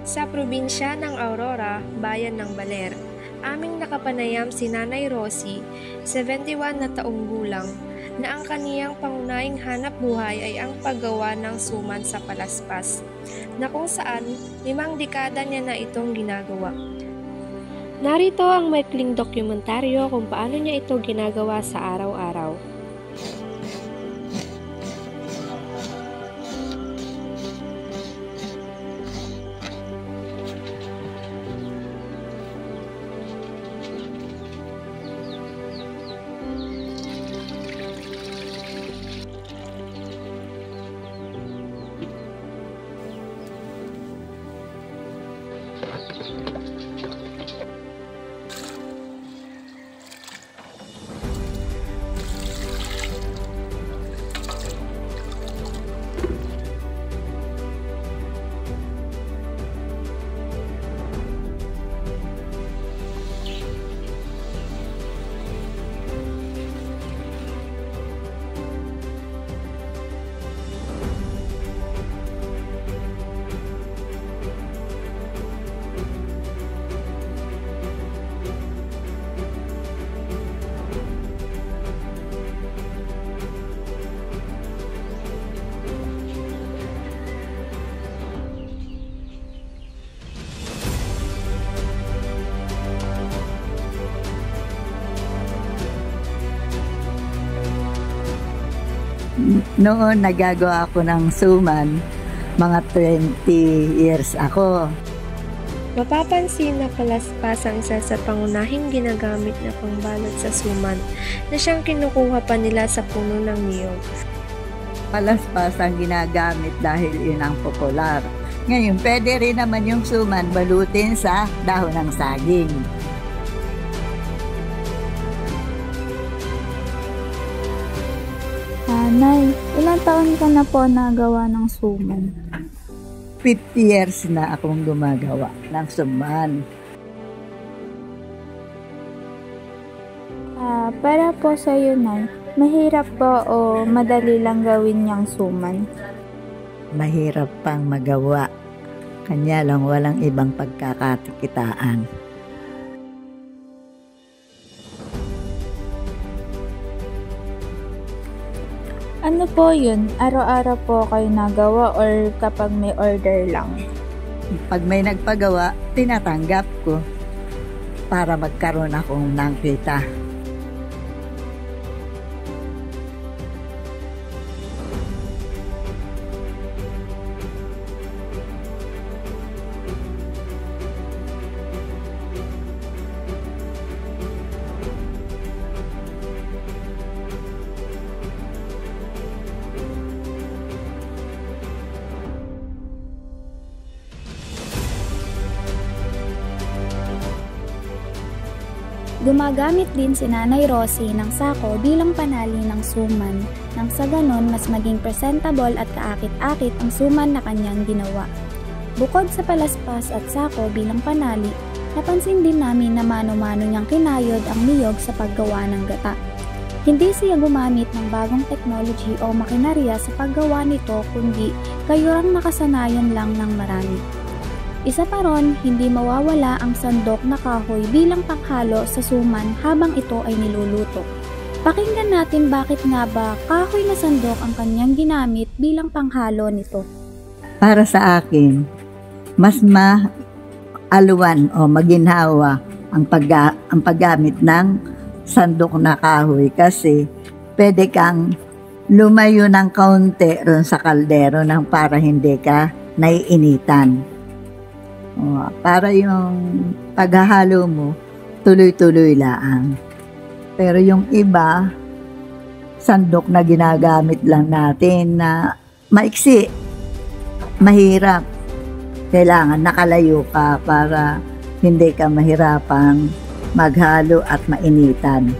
Sa probinsya ng Aurora, bayan ng Baler, aming nakapanayam si Nanay Rosie, 71 na taong gulang, na ang kaniyang pangunahing hanap buhay ay ang paggawa ng suman sa palaspas, na kung saan 5 dekada niya na itong ginagawa. Narito ang maikling dokumentaryo kung paano niya ito ginagawa sa araw-araw. Noon nagagawa ako ng suman, mga 20 years ako. Mapapansin na palaspas ang isa sa pangunahing ginagamit na pangbalot sa suman na siyang kinukuha pa nila sa puno ng niyog. Palaspas ang ginagamit dahil yun ang popular. Ngayon, pwede rin naman yung suman balutin sa dahon ng saging. Nay, ilang taon ka na po nagawa ng suman? 50 years na akong gumagawa ng suman. Para po sa iyo, Nay, mahirap po o madali lang gawin yung suman? Mahirap pang magawa. Kanya lang walang ibang pagkakakitaan. Ano po yun? Araw-araw po kayo nagawa or kapag may order lang? Pag may nagpagawa, tinatanggap ko para magkaroon akong ng kita. Gumagamit din si Nanay Rosie ng sako bilang panali ng suman, nang sa ganon mas maging presentable at kaakit-akit ang suman na kanyang ginawa. Bukod sa palaspas at sako bilang panali, napansin din namin na mano-mano niyang kinayod ang niyog sa paggawa ng gata. Hindi siya gumamit ng bagong technology o makinarya sa paggawa nito kundi kayurang nakasanayan lang ng marami. Isa pa ron, hindi mawawala ang sandok na kahoy bilang panghalo sa suman habang ito ay niluluto. Pakinggan natin bakit nga ba kahoy na sandok ang kanyang ginamit bilang panghalo nito. Para sa akin, mas maaluwan o maginhawa ang paggamit ng sandok na kahoy kasi pwede kang lumayo ng kaunti ron sa kaldero nang para hindi ka naiinitan. Para yung paghahalo mo, tuloy-tuloy lang. Pero yung iba, sandok na ginagamit lang natin na maiksi, mahirap. kailangan nakalayo ka para hindi ka mahirapang maghalo at mainitan.